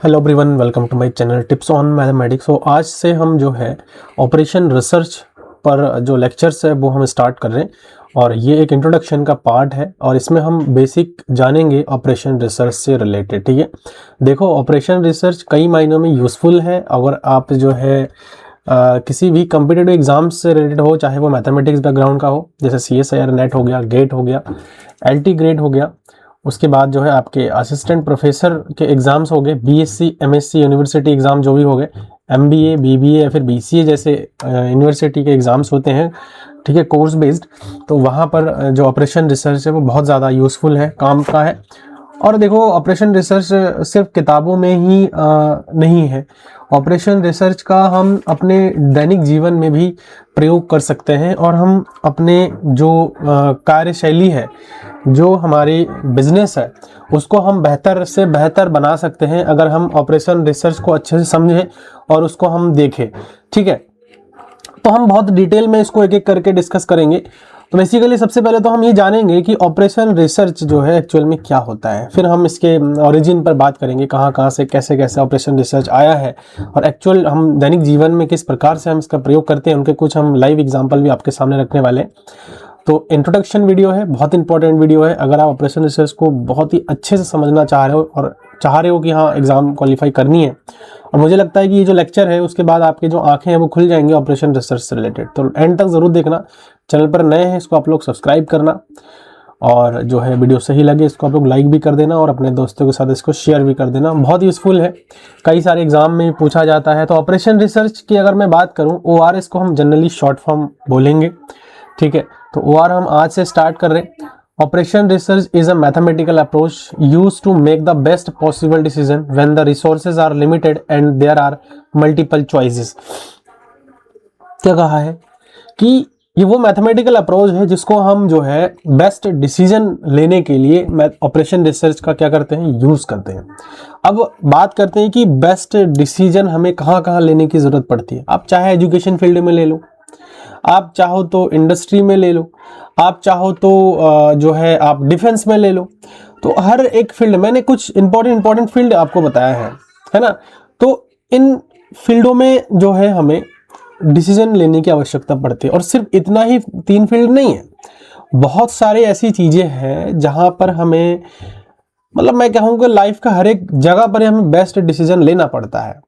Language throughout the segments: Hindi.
Hello everyone, welcome to my channel tips on mathematics. तो आज से हम जो है ऑपरेशन रिसर्च पर जो लेक्चर्स है वो हम स्टार्ट कर रहे हैं और ये एक इंट्रोडक्शन का पार्ट है और इसमें हम बेसिक जानेंगे ऑपरेशन रिसर्च से रिलेटेड। ठीक है, देखो ऑपरेशन रिसर्च कई मायनों में यूज़फुल है। अगर आप जो है किसी भी कम्पिटिटिव एग्जाम्स से रिलेटेड हो, चाहे वो मैथमेटिक्स बैकग्राउंड का हो, जैसे CSIR नेट हो गया, गेट हो गया, LT ग्रेड हो गया, उसके बाद जो है आपके असिस्टेंट प्रोफेसर के एग्ज़ाम्स हो गए, BSc MSc यूनिवर्सिटी एग्ज़ाम जो भी हो गए, MBA BBA या फिर BCA जैसे यूनिवर्सिटी के एग्ज़ाम्स होते हैं, ठीक है, कोर्स बेस्ड। तो वहाँ पर जो ऑपरेशन रिसर्च है वो बहुत ज़्यादा यूज़फुल है, काम का है। और देखो ऑपरेशन रिसर्च सिर्फ किताबों में ही नहीं है, ऑपरेशन रिसर्च का हम अपने दैनिक जीवन में भी प्रयोग कर सकते हैं और हम अपने जो कार्यशैली है, जो हमारी बिजनेस है, उसको हम बेहतर से बेहतर बना सकते हैं अगर हम ऑपरेशन रिसर्च को अच्छे से समझें और उसको हम देखें। ठीक है, तो हम बहुत डिटेल में इसको एक एक करके डिस्कस करेंगे। तो बेसिकली सबसे पहले तो हम ये जानेंगे कि ऑपरेशन रिसर्च जो है एक्चुअल में क्या होता है, फिर हम इसके ओरिजिन पर बात करेंगे, कहाँ कहाँ से कैसे कैसे ऑपरेशन रिसर्च आया है और एक्चुअल हम दैनिक जीवन में किस प्रकार से हम इसका प्रयोग करते हैं, उनके कुछ हम लाइव एग्जाम्पल भी आपके सामने रखने वाले हैं। तो इंट्रोडक्शन वीडियो है, बहुत इंपॉर्टेंट वीडियो है। अगर आप ऑपरेशन रिसर्च को बहुत ही अच्छे से समझना चाह रहे हो और चाह रहे हो कि हाँ एग्ज़ाम क्वालिफाई करनी है, और मुझे लगता है कि ये जो लेक्चर है उसके बाद आपके जो आंखें हैं वो खुल जाएंगी ऑपरेशन रिसर्च से रिलेटेड, तो एंड तक ज़रूर देखना। चैनल पर नए हैं इसको आप लोग सब्सक्राइब करना और जो है वीडियो सही लगे इसको आप लोग लाइक भी कर देना और अपने दोस्तों के साथ इसको शेयर भी कर देना, बहुत यूज़फुल है, कई सारे एग्जाम में पूछा जाता है। तो ऑपरेशन रिसर्च की अगर मैं बात करूँ, OR को हम जनरली शॉर्ट फॉर्म बोलेंगे। ठीक है, तो OR हम आज से स्टार्ट कर रहे हैं। Operation research is a mathematical approach used to make the best possible decision when the resources are limited and there are multiple choices. क्या कहा है कि ये वो मैथमेटिकल अप्रोच है जिसको हम जो है बेस्ट डिसीजन लेने के लिए ऑपरेशन रिसर्च का क्या करते हैं, यूज करते हैं। अब बात करते हैं कि बेस्ट डिसीजन हमें कहाँ कहाँ लेने की जरूरत पड़ती है। आप चाहे एजुकेशन फील्ड में ले लो, आप चाहो तो इंडस्ट्री में ले लो, आप चाहो तो जो है आप डिफेंस में ले लो। तो हर एक फील्ड, मैंने कुछ इंपॉर्टेंट फील्ड आपको बताया है ना। तो इन फील्डों में जो है हमें डिसीजन लेने की आवश्यकता पड़ती है और सिर्फ इतना ही 3 फील्ड नहीं है, बहुत सारी ऐसी चीजें हैं जहां पर हमें, मतलब मैं कहूँगा लाइफ का हर एक जगह पर हमें बेस्ट डिसीजन लेना पड़ता है।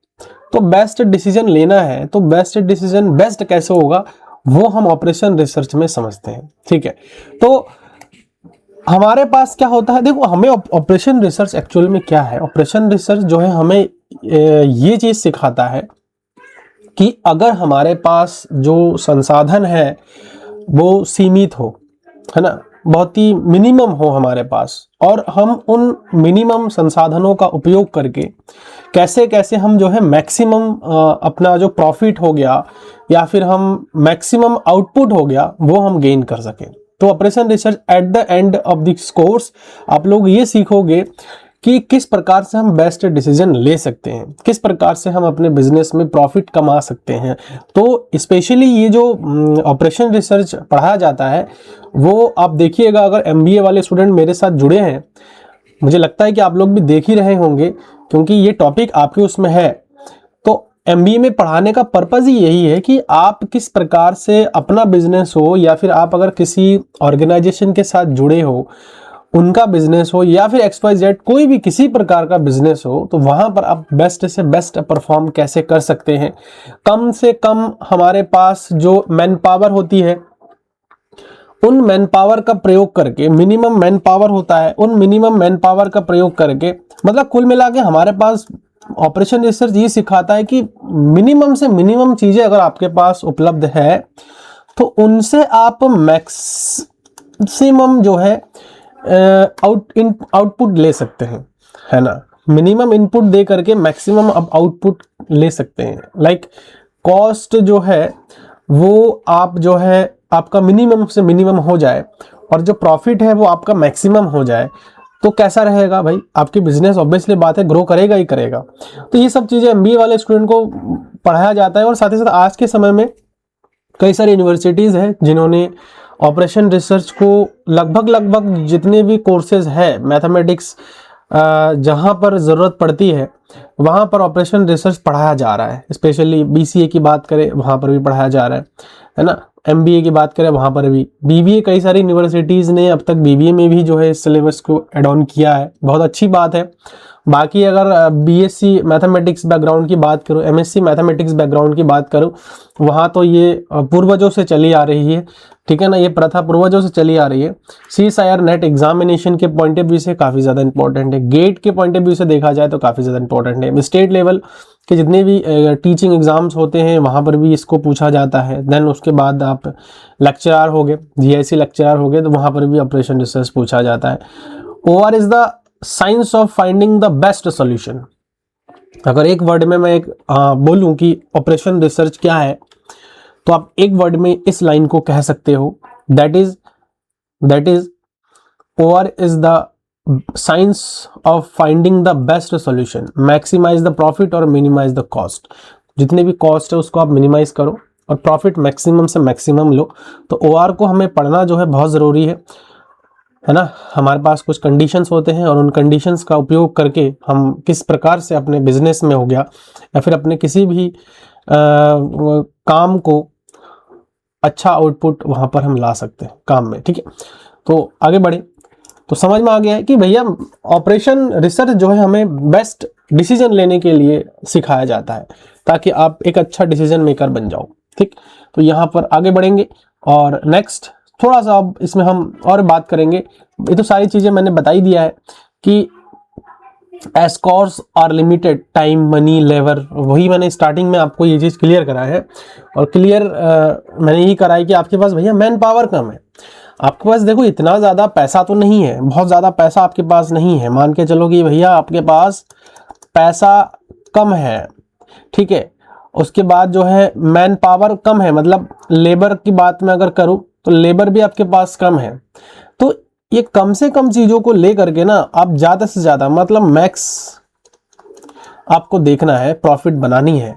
तो बेस्ट डिसीजन लेना है तो बेस्ट डिसीजन बेस्ट कैसे होगा वो हम ऑपरेशन रिसर्च में समझते हैं। ठीक है, तो हमारे पास क्या होता है, देखो हमें ऑपरेशन रिसर्च एक्चुअल में क्या है। ऑपरेशन रिसर्च जो है हमें ये चीज सिखाता है कि अगर हमारे पास जो संसाधन है वो सीमित हो, है ना, बहुत ही मिनिमम हो हमारे पास, और हम उन मिनिमम संसाधनों का उपयोग करके कैसे कैसे हम जो है मैक्सिमम अपना जो प्रॉफिट हो गया या फिर हम मैक्सिमम आउटपुट हो गया वो हम गेन कर सके। तो operation research at the end of this course आप लोग ये सीखोगे कि किस प्रकार से हम बेस्ट डिसीजन ले सकते हैं, किस प्रकार से हम अपने बिजनेस में प्रॉफिट कमा सकते हैं। तो स्पेशली ये जो ऑपरेशन रिसर्च पढ़ाया जाता है वो आप देखिएगा, अगर MBA वाले स्टूडेंट मेरे साथ जुड़े हैं, मुझे लगता है कि आप लोग भी देख ही रहे होंगे क्योंकि ये टॉपिक आपके उसमें है। तो MBA में पढ़ाने का पर्पज़ ही यही है कि आप किस प्रकार से अपना बिजनेस हो या फिर आप अगर किसी ऑर्गेनाइजेशन के साथ जुड़े हो, उनका बिजनेस हो या फिर XYZ कोई भी किसी प्रकार का बिजनेस हो, तो वहां पर आप बेस्ट से बेस्ट परफॉर्म कैसे कर सकते हैं। कम से कम हमारे पास जो मैन पावर होती है उन मैन पावर का प्रयोग करके, मिनिमम मैन पावर होता है, उन मिनिमम मैन पावर का प्रयोग करके, मतलब कुल मिला के हमारे पास ऑपरेशन रिसर्च ये सिखाता है कि मिनिमम से मिनिमम चीजें अगर आपके पास उपलब्ध है तो उनसे आप मैक्सिमम जो है आउटपुट ले सकते हैं, है ना। मिनिमम इनपुट दे करके मैक्सिमम अब आउटपुट ले सकते हैं। लाइक कॉस्ट जो है वो आप जो है आपका मिनिमम से मिनिमम हो जाए और जो प्रॉफिट है वो आपका मैक्सिमम हो जाए, तो कैसा रहेगा भाई, आपकी बिजनेस ऑब्वियसली बात है ग्रो करेगा ही करेगा। तो ये सब चीज़ें MBA वाले स्टूडेंट को पढ़ाया जाता है और साथ ही साथ आज के समय में कई सारी यूनिवर्सिटीज़ हैं जिन्होंने ऑपरेशन रिसर्च को लगभग जितने भी कोर्सेज है मैथमेटिक्स जहाँ पर ज़रूरत पड़ती है वहाँ पर ऑपरेशन रिसर्च पढ़ाया जा रहा है। स्पेशली बीसीए की बात करें वहाँ पर भी पढ़ाया जा रहा है ना। एमबीए की बात करें वहाँ पर भी, बीबीए कई सारी यूनिवर्सिटीज़ ने अब तक बीबीए में भी जो है इस सिलेबस को एड ऑन किया है, बहुत अच्छी बात है। बाकी अगर बीएससी मैथमेटिक्स बैकग्राउंड की बात करूँ, एमएससी मैथमेटिक्स बैकग्राउंड की बात करूँ, वहाँ तो ये पूर्वजों से चली आ रही है, ठीक है ना, ये प्रथा पूर्वजों से चली आ रही है। सीएसआईआर नेट एग्जामिनेशन के पॉइंट ऑफ व्यू से काफ़ी ज़्यादा इंपॉर्टेंट है, गेट के पॉइंट ऑफ व्यू से देखा जाए तो काफ़ी ज़्यादा इंपॉर्टेंट है। स्टेट लेवल के जितने भी टीचिंग एग्जाम्स होते हैं वहाँ पर भी इसको पूछा जाता है। देन उसके बाद आप लेक्चरर हो गए, जीआईसी लेक्चरर हो गए, तो वहाँ पर भी ऑपरेशन रिसर्च पूछा जाता है। OR is the science of finding the best solution. अगर एक वर्ड में मैं एक बोलूं कि ऑपरेशन रिसर्च क्या है, तो आप एक वर्ड में इस लाइन को कह सकते हो, that is OR is the science of finding the best solution, maximise the profit और मिनिमाइज द कॉस्ट। जितने भी कॉस्ट है उसको आप मिनिमाइज करो और प्रॉफिट मैक्सिमम से मैक्सिमम लो। तो OR को हमें पढ़ना जो है बहुत ज़रूरी है ना। हमारे पास कुछ कंडीशंस होते हैं और उन कंडीशंस का उपयोग करके हम किस प्रकार से अपने बिजनेस में हो गया या फिर अपने किसी भी काम को अच्छा आउटपुट वहाँ पर हम ला सकते हैं काम में, ठीक है। तो आगे बढ़े तो समझ में आ गया है कि भैया ऑपरेशन रिसर्च जो है हमें बेस्ट डिसीजन लेने के लिए सिखाया जाता है ताकि आप एक अच्छा डिसीजन मेकर बन जाओ, ठीक। तो यहाँ पर आगे बढ़ेंगे और नेक्स्ट थोड़ा सा अब इसमें हम और बात करेंगे। ये तो सारी चीज़ें मैंने बता ही दिया है कि as course are limited time money labour, वही मैंने स्टार्टिंग में आपको ये चीज़ क्लियर करा है। और क्लियर मैंने यही करा है कि आपके पास भैया मैन पावर कम है। आपके पास देखो इतना ज़्यादा पैसा तो नहीं है, बहुत ज़्यादा पैसा आपके पास नहीं है, मान के चलो कि भैया आपके पास पैसा कम है, ठीक है। उसके बाद जो है मैन पावर कम है, मतलब लेबर की बात मैं अगर करूं तो लेबर भी आपके पास कम है। तो ये कम से कम चीज़ों को लेकर के ना आप ज़्यादा से ज़्यादा मतलब मैक्स आपको देखना है, प्रॉफिट बनानी है।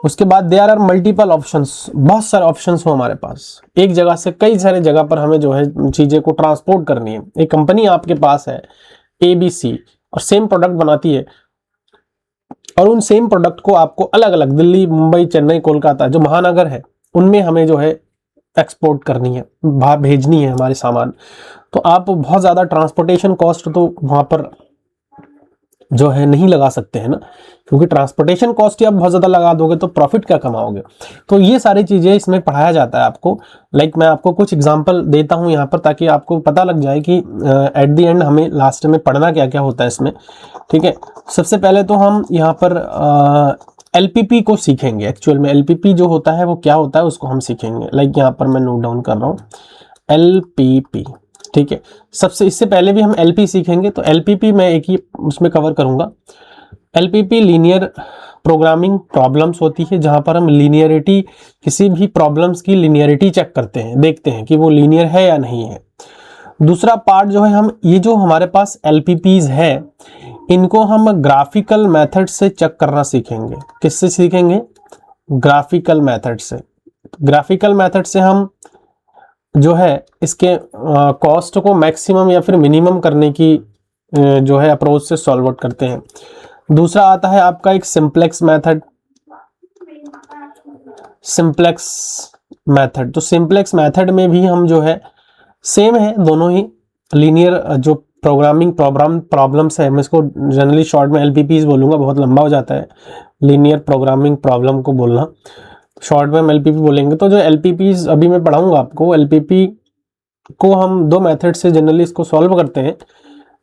उसके बाद देयर आर मल्टीपल ऑप्शंस, बहुत सारे ऑप्शंस हो हमारे पास, एक जगह से कई सारे जगह पर हमें जो है चीज़ें को ट्रांसपोर्ट करनी है। एक कंपनी आपके पास है ABC और सेम प्रोडक्ट बनाती है और उन सेम प्रोडक्ट को आपको अलग अलग दिल्ली, मुंबई, चेन्नई, कोलकाता जो महानगर है उनमें हमें जो है एक्सपोर्ट करनी है, बाहर भेजनी है हमारे सामान। तो आप बहुत ज़्यादा ट्रांसपोर्टेशन कॉस्ट तो वहाँ पर जो है नहीं लगा सकते हैं ना, क्योंकि ट्रांसपोर्टेशन कॉस्ट ही आप बहुत ज़्यादा लगा दोगे तो प्रॉफिट क्या कमाओगे। तो ये सारी चीज़ें इसमें पढ़ाया जाता है आपको। लाइक मैं आपको कुछ एग्जांपल देता हूँ यहाँ पर ताकि आपको पता लग जाए कि एट द एंड हमें लास्ट में पढ़ना क्या क्या होता है इसमें, ठीक है। सबसे पहले तो हम यहाँ पर LPP को सीखेंगे। एक्चुअल में LPP जो होता है वो क्या होता है उसको हम सीखेंगे। लाइक यहाँ पर मैं नोट डाउन कर रहा हूँ LPP, ठीक है। सबसे इससे पहले भी हम LP सीखेंगे, तो LPP मैं एक ही उसमें कवर करूंगा। LPP लीनियर प्रोग्रामिंग प्रॉब्लम्स होती है, जहां पर हम लीनियरिटी, किसी भी प्रॉब्लम्स की लीनियरिटी चेक करते हैं, देखते हैं कि वो लीनियर है या नहीं है। दूसरा पार्ट जो है हम ये जो हमारे पास LPPs है इनको हम ग्राफिकल मेथड से चेक करना सीखेंगे। किससे सीखेंगे? ग्राफिकल मेथड से। ग्राफिकल मेथड से हम जो है इसके कॉस्ट को मैक्सिमम या फिर मिनिमम करने की जो है अप्रोच से सॉल्व आउट करते हैं। दूसरा आता है आपका एक सिंप्लेक्स मेथड। सिंप्लेक्स मेथड, तो सिंप्लेक्स मेथड में भी हम जो है सेम है, दोनों ही लीनियर जो प्रोग्रामिंग प्रॉब्लम्स है, मैं इसको जनरली शॉर्ट में LPPs बोलूँगा, बहुत लंबा हो जाता है लीनियर प्रोग्रामिंग प्रॉब्लम को बोलना, शॉर्ट में हम LPP बोलेंगे। तो जो LPPs अभी मैं पढ़ाऊंगा आपको, LPP को हम दो मेथड से जनरली इसको सॉल्व करते हैं,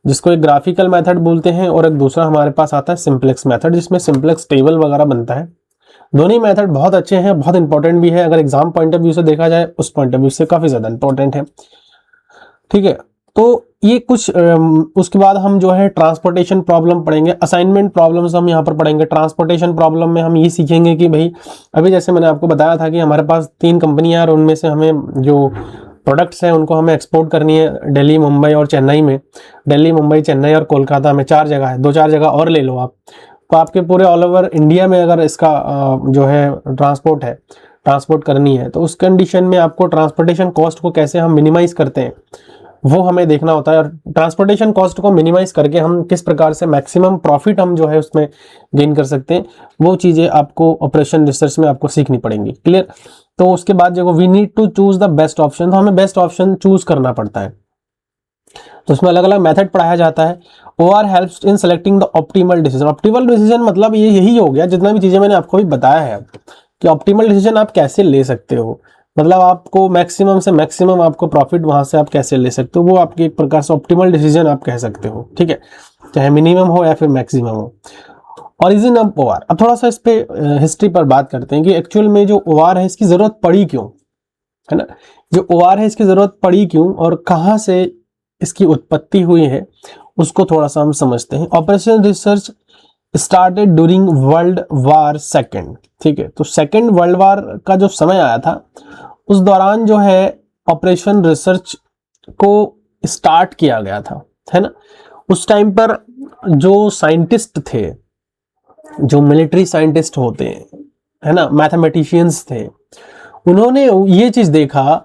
जिसको एक ग्राफिकल मेथड बोलते हैं और एक दूसरा हमारे पास आता है सिंप्लेक्स मेथड, जिसमें सिंप्लेक्स टेबल वगैरह बनता है। दोनों ही मेथड बहुत अच्छे हैं, बहुत इंपॉर्टेंट भी है। अगर एग्जाम पॉइंट ऑफ व्यू से देखा जाए उस पॉइंट ऑफ व्यू से काफ़ी ज़्यादा इंपॉर्टेंट है, ठीक है। तो ये कुछ उसके बाद हम जो है ट्रांसपोर्टेशन प्रॉब्लम पढ़ेंगे, असाइनमेंट प्रॉब्लम्स हम यहाँ पर पढ़ेंगे। ट्रांसपोर्टेशन प्रॉब्लम में हम ये सीखेंगे कि भाई अभी जैसे मैंने आपको बताया था कि हमारे पास 3 कंपनियाँ और उनमें से हमें जो प्रोडक्ट्स हैं उनको हमें एक्सपोर्ट करनी है दिल्ली, मुंबई और चेन्नई में। दिल्ली, मुंबई, चेन्नई और कोलकाता में 4 जगह है, 2-4 जगह और ले लो आप, तो आपके पूरे ऑल ओवर इंडिया में अगर इसका जो है ट्रांसपोर्ट करनी है, तो उस कंडीशन में आपको ट्रांसपोर्टेशन कॉस्ट को कैसे हम मिनिमाइज करते हैं वो हमें देखना होता है, और ट्रांसपोर्टेशन कॉस्ट को मिनिमाइज करके हम किस प्रकार से मैक्सिमम प्रॉफिट हम जो है उसमें गेन कर सकते हैं, वो चीज़ें आपको ऑपरेशन रिसर्च में आपको सीखनी पड़ेंगी। क्लियर? तो उसके बाद जो we need to choose the best option, तो हमें बेस्ट ऑप्शन चूज करना पड़ता है। तो उसमें अलग अलग मेथड पढ़ाया जाता है। OR helps in selecting the optimal decision. Optimal decision मतलब ये यही हो गया, जितना भी चीज़ें मैंने आपको भी बताया है कि ऑप्टिमल डिसीजन आप कैसे ले सकते हो, मतलब आपको मैक्सिमम से मैक्सिमम आपको प्रॉफिट वहां से आप कैसे ले सकते हो, वो आपकी एक प्रकार से ऑप्टिमल डिसीजन आप कह सकते हो। ठीक है, चाहे मिनिमम हो या फिर मैक्सिमम हो। ओरिजिन ऑफ OR, अब थोड़ा सा इस पे हिस्ट्री पर बात करते हैं कि एक्चुअल में जो OR है इसकी जरूरत पड़ी क्यों, है ना। जो OR है इसकी जरूरत पड़ी क्यों और कहाँ से इसकी उत्पत्ति हुई है, उसको थोड़ा सा हम समझते हैं। Operation research started during world war second. ठीक है, तो सेकेंड वर्ल्ड वार का जो समय आया था, उस दौरान जो है ऑपरेशन रिसर्च को स्टार्ट किया गया था, है ना। उस टाइम पर जो साइंटिस्ट थे, जो मिलिट्री साइंटिस्ट होते हैं, है ना, मैथमेटिशियंस थे, उन्होंने ये चीज देखा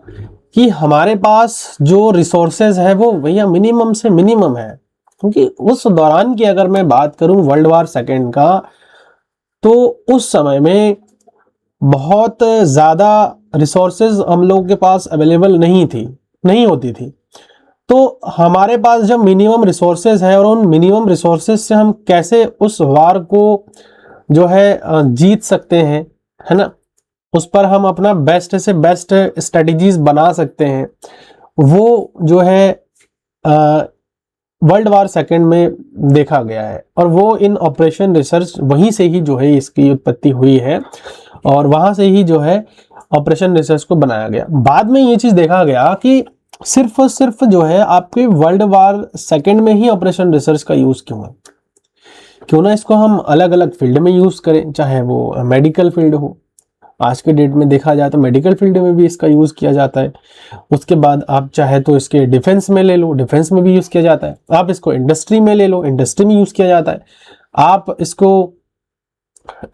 कि हमारे पास जो रिसोर्सेज है वो भैया मिनिमम से मिनिमम है। क्योंकि उस दौरान की अगर मैं बात करूं वर्ल्ड वार सेकेंड का, तो उस समय में बहुत ज़्यादा रिसोर्सेज हम लोगों के पास अवेलेबल नहीं होती थी। तो हमारे पास जब मिनिमम रिसोर्सेज है और उन मिनिमम रिसोर्सेज से हम कैसे उस वार को जो है जीत सकते हैं, है ना, उस पर हम अपना बेस्ट से बेस्ट स्ट्रेटजीज बना सकते हैं, वो जो है वर्ल्ड वार सेकेंड में देखा गया है। और वो इन ऑपरेशन रिसर्च वहीं से ही जो है इसकी उत्पत्ति हुई है, और वहां से ही जो है ऑपरेशन रिसर्च को बनाया गया। बाद में ये चीज देखा गया कि सिर्फ और सिर्फ जो है आपके वर्ल्ड वार सेकेंड में ही ऑपरेशन रिसर्च का यूज क्यों है, क्यों ना इसको हम अलग अलग फील्ड में यूज करें, चाहे वो मेडिकल फील्ड हो। आज के डेट में देखा जाए तो मेडिकल फील्ड में भी इसका यूज किया जाता है। उसके बाद आप चाहे तो इसके डिफेंस में ले लो, डिफेंस में भी यूज किया जाता है। आप इसको इंडस्ट्री में ले लो, इंडस्ट्री में यूज किया जाता है। आप इसको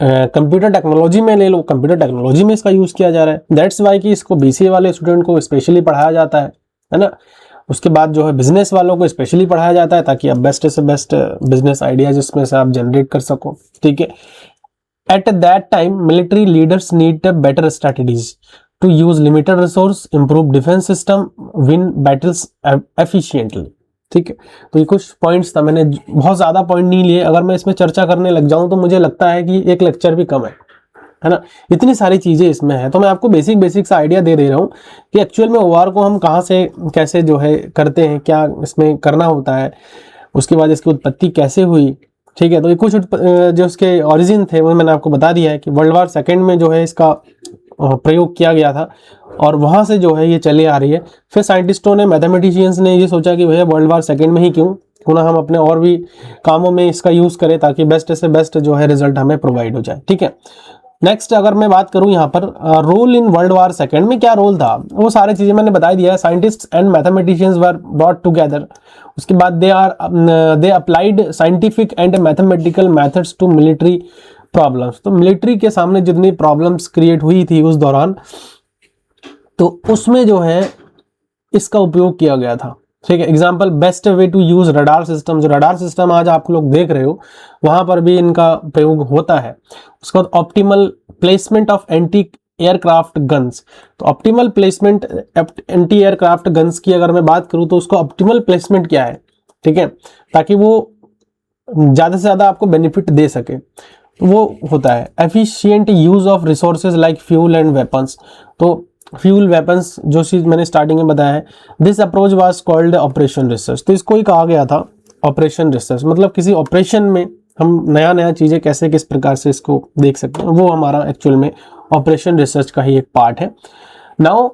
कंप्यूटर टेक्नोलॉजी में ले लो, कंप्यूटर टेक्नोलॉजी में इसका यूज किया जा रहा है। दैट्स वाई कि इसको BCA वाले स्टूडेंट को स्पेशली पढ़ाया जाता है ना। उसके बाद जो है बिजनेस वालों को स्पेशली पढ़ाया जाता है, ताकि आप बेस्ट से बेस्ट बिजनेस आइडियाज इसमें से आप जनरेट कर सको। ठीक है, at that time military leaders need better strategies to use limited resource, improve defense system, win battles efficiently। ठीक है, तो ये कुछ पॉइंट्स था, मैंने बहुत ज्यादा पॉइंट नहीं लिए। अगर मैं इसमें चर्चा करने लग जाऊं तो मुझे लगता है कि एक लेक्चर भी कम है ना, इतनी सारी चीजें इसमें है। तो मैं आपको बेसिक सा आइडिया दे रहा हूं कि एक्चुअल में OR को हम कहाँ से कैसे जो है करते हैं, क्या इसमें करना होता है, उसके बाद इसकी उत्पत्ति कैसे हुई। ठीक है, तो ये कुछ जो इसके ओरिजिन थे वो मैंने आपको बता दिया है कि वर्ल्ड वार सेकेंड में जो है इसका प्रयोग किया गया था, और वहां से जो है ये चली आ रही है। फिर साइंटिस्टों ने, मैथमेटिशियंस ने ये सोचा कि भैया वर्ल्ड वार सेकेंड में ही क्यों ना हम अपने और भी कामों में इसका यूज करें, ताकि बेस्ट से बेस्ट जो है रिजल्ट हमें प्रोवाइड हो जाए। ठीक है, नेक्स्ट अगर मैं बात करूं यहाँ पर role in world war second में, क्या रोल था, वो सारी चीजें मैंने बता दिया है। Scientist and mathematicians were brought together. उसके बाद they applied scientific and mathematical methods to military problems. तो मिलिट्री के सामने जितनी प्रॉब्लम्स क्रिएट हुई थी उस दौरान, तो उसमें जो है इसका उपयोग किया गया था। ठीक है, example best way to use radar system. जो रडार सिस्टम आज आप लोग देख रहे हो, वहां पर भी इनका प्रयोग होता है। उसके बाद optimal placement of anti aircraft guns. तो optimal placement anti aircraft guns की अगर मैं बात करूं तो उसका ऑप्टिमल प्लेसमेंट क्या है, ठीक है, ताकि वो ज्यादा से ज्यादा आपको बेनिफिट दे सके, वो होता है efficient use of resources like fuel and weapons. तो फ्यूल वेपन्स जो चीज मैंने स्टार्टिंग में बताया है, this approach was called operation research. तो इसको ही कहा गया था ऑपरेशन रिसर्च, मतलब किसी ऑपरेशन में हम नया चीजें कैसे किस प्रकार से इसको देख सकते हैं, वो हमारा एक्चुअल में ऑपरेशन रिसर्च का ही एक पार्ट है। नाउ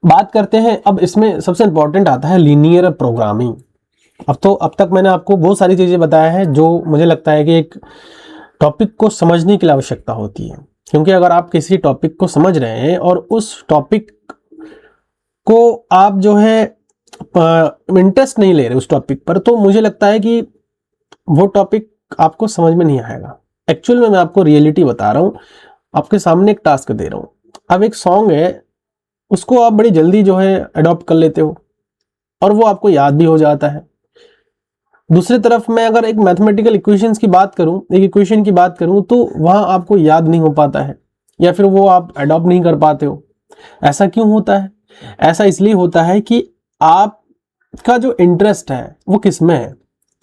बात करते हैं, अब इसमें सबसे इंपॉर्टेंट आता है लीनियर प्रोग्रामिंग। अब तक मैंने आपको बहुत सारी चीजें बताया है जो मुझे लगता है कि एक टॉपिक को समझने की आवश्यकता होती है, क्योंकि अगर आप किसी टॉपिक को समझ रहे हैं और उस टॉपिक को आप जो है इंटरेस्ट नहीं ले रहे उस टॉपिक पर, तो मुझे लगता है कि वो टॉपिक आपको समझ में नहीं आएगा। एक्चुअल में मैं आपको रियलिटी बता रहा हूँ, आपके सामने एक टास्क दे रहा हूँ। अब एक सॉन्ग है, उसको आप बड़ी जल्दी जो है अडॉप्ट कर लेते हो, और वो आपको याद भी हो जाता है। दूसरी तरफ मैं अगर एक मैथमेटिकल इक्वेशंस की बात करूं, एक इक्वेशन की बात करूं, तो वहां आपको याद नहीं हो पाता है या फिर वो आप अडॉप्ट नहीं कर पाते हो। ऐसा क्यों होता है? ऐसा इसलिए होता है कि आपका जो इंटरेस्ट है वो किस में है।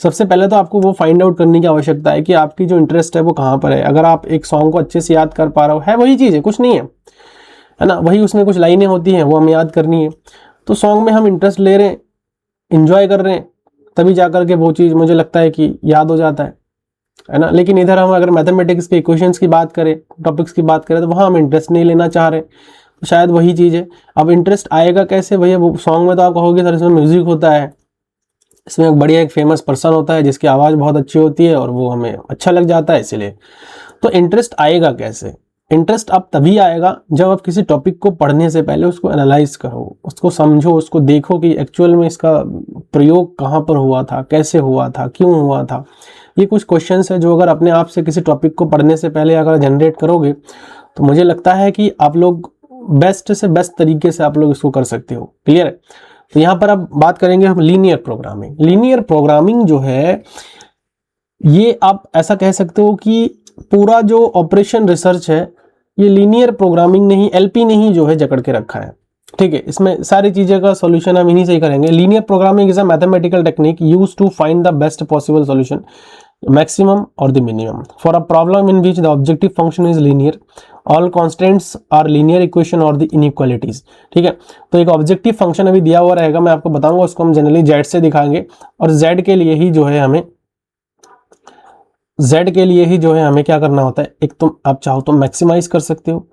सबसे पहले तो आपको वो फाइंड आउट करने की आवश्यकता है कि आपकी जो इंटरेस्ट है वो कहाँ पर है। अगर आप एक सॉन्ग को अच्छे से याद कर पा रहे हो, है वही चीज़ है, कुछ नहीं है ना, वही उसमें कुछ लाइनें होती हैं वो हमें याद करनी है। तो सॉन्ग में हम इंटरेस्ट ले रहे हैं, इंजॉय कर रहे हैं, तभी जाकर के वो चीज़ मुझे लगता है कि याद हो जाता है ना। लेकिन इधर हम अगर मैथमेटिक्स के इक्वेशंस की बात करें, टॉपिक्स की बात करें, तो वहाँ हम इंटरेस्ट नहीं लेना चाह रहे, तो शायद वही चीज़ है। अब इंटरेस्ट आएगा कैसे भैया? वो सॉन्ग में तो आप कहोगे सर इसमें म्यूजिक होता है, इसमें एक बढ़िया एक फेमस पर्सन होता है जिसकी आवाज़ बहुत अच्छी होती है और वो हमें अच्छा लग जाता है, इसीलिए। तो इंटरेस्ट आएगा कैसे? इंटरेस्ट अब तभी आएगा जब आप किसी टॉपिक को पढ़ने से पहले उसको एनालाइज करो, उसको समझो, उसको देखो कि एक्चुअल में इसका प्रयोग कहाँ पर हुआ था, कैसे हुआ था, क्यों हुआ था। ये कुछ क्वेश्चंस है जो अगर अपने आप से किसी टॉपिक को पढ़ने से पहले अगर जनरेट करोगे, तो मुझे लगता है कि आप लोग बेस्ट से बेस्ट तरीके से आप लोग इसको कर सकते हो। क्लियर है? तो यहाँ पर अब बात करेंगे हम लीनियर प्रोग्रामिंग। लीनियर प्रोग्रामिंग जो है, ये आप ऐसा कह सकते हो कि पूरा जो ऑपरेशन रिसर्च है, ये लीनियर प्रोग्रामिंग ने ही, एलपी ने ही जो है जकड़ के रखा है। ठीक है, इसमें सारी चीज़ें का सॉल्यूशन हम इन्हीं से ही करेंगे। Linear programming is a mathematical technique used to find the best possible solution, maximum or the minimum for a problem in which the objective function is linear, all constants are linear equation or the inequalities। ठीक है, तो एक ऑब्जेक्टिव फंक्शन अभी दिया हुआ रहेगा, मैं आपको बताऊंगा, उसको हम जनरली z से दिखाएंगे, और z के लिए ही जो है हमें क्या करना होता है। एक तो आप चाहो तो मैक्सिमाइज कर सकते हो,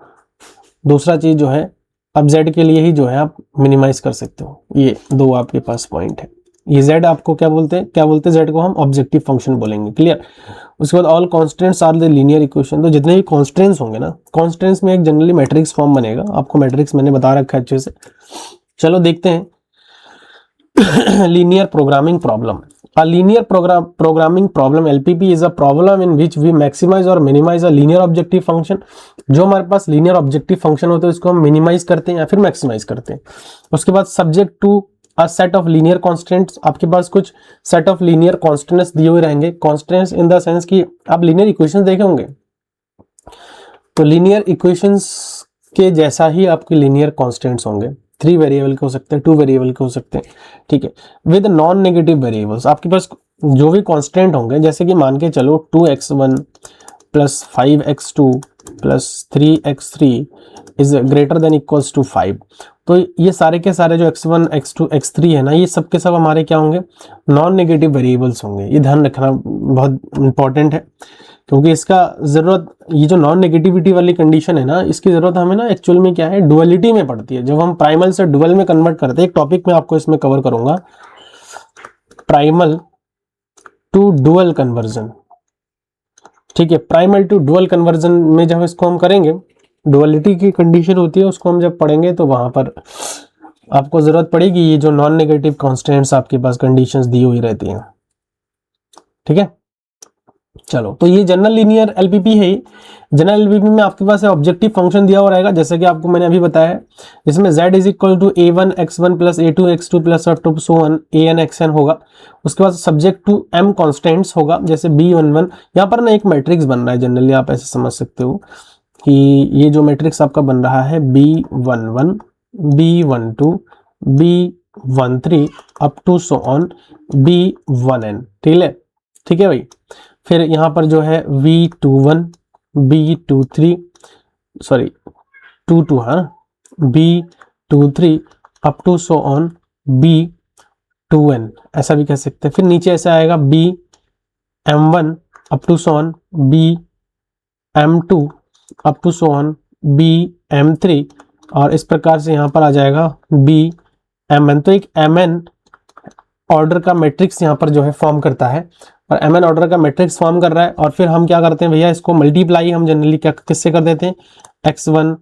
दूसरा चीज जो है अब z के लिए ही जो है आप मिनिमाइज कर सकते हो। ये दो आपके पास पॉइंट है। ये z आपको क्या बोलते हैं, z को हम ऑब्जेक्टिव फंक्शन बोलेंगे। क्लियर? उसके बाद all constants are the linear equation. तो जितने भी कॉन्स्टेंट्स होंगे ना, कॉन्स्टेंट्स में एक जनरली मैट्रिक्स फॉर्म बनेगा, आपको मैट्रिक्स मैंने बता रखा है अच्छे से। चलो देखते हैं। Linear programming problem. A linear programming problem LPP is a problem in which we maximize or minimize a linear objective function। जो हमारे पास लीनियर ऑब्जेक्टिव फंक्शन होते हैं उसको हम मिनिमाइज करते हैं या फिर मैक्सिमाइज करते हैं। उसके बाद subject to a set of linear constants, आपके पास कुछ सेट ऑफ लीनियर कॉन्स्टेंट्स दिए हुए रहेंगे। कॉन्स्टेंट्स इन द सेंस कि आप लीनियर इक्वेशंस देखे होंगे, तो लीनियर इक्वेशंस के जैसा ही आपके लीनियर कॉन्स्टेंट्स होंगे। 3 वेरिएबल के हो सकते हैं, 2 वेरिएबल के हो सकते हैं। ठीक है, विद नॉन नेगेटिव वेरिएबल्स। आपके पास जो भी कांस्टेंट होंगे, जैसे कि मान के चलो 2x1 plus 5x2 plus 3x3 is greater than equals to 5। तो ये सारे के सारे जो x1 x2 x3 है ना, ये सब के सब हमारे क्या होंगे, नॉन नेगेटिव वेरिएबल्स होंगे। ये ध्यान रखना बहुत इंपॉर्टेंट है, क्योंकि इसका जरूरत, ये जो नॉन नेगेटिविटी वाली कंडीशन है ना, इसकी जरूरत हमें ना एक्चुअल में क्या है, डुअलिटी में पड़ती है। जब हम प्राइमल से डुअल में कन्वर्ट करते हैं, एक टॉपिक में आपको इसमें कवर करूंगा, प्राइमल टू डुअल कन्वर्जन। ठीक है, प्राइमल टू डुअल कन्वर्जन में जब इसको हम करेंगे, डुअलिटी की कंडीशन होती है, उसको हम जब पढ़ेंगे तो वहां पर आपको जरूरत पड़ेगी ये जो नॉन नेगेटिव कॉन्स्टेंट्स आपके पास कंडीशंस दी हुई रहती हैं। ठीक है, चलो, तो ये जनरल लीनियर एलपीपी है। जनरल एलपीपी में आपके पास ऑब्जेक्टिव फंक्शन दिया हुआ रहेगा, जैसे कि आपको मैंने अभी बताया है, इसमें z is equal to a1 x1 plus a2 x2 plus to so on an xn होगा। उसके बाद सब्जेक्ट टू m कॉन्स्टेंट्स होगा, जैसे b11। यहाँ पर ना एक मैट्रिक्स बन रहा है, जनरली आप ऐसे समझ सकते हो कि ये जो मैट्रिक्स आपका बन रहा है b11 b12 b13 up to so on b1n। ठीक है भाई। फिर यहाँ पर जो है V21 B23 सॉरी 22, हाँ, B23 up to so on B2n, ऐसा भी कह सकते हैं। फिर नीचे ऐसा आएगा BM1 up to so on BM2 up to so on BM3, और इस प्रकार से यहाँ पर आ जाएगा BMN। तो एक MN ऑर्डर का मैट्रिक्स यहाँ पर जो है फॉर्म करता है, और MN ऑर्डर का मैट्रिक्स फॉर्म कर रहा है। और फिर हम क्या करते हैं भैया, इसको मल्टीप्लाई हम जनरली क्या किससे कर देते हैं, x1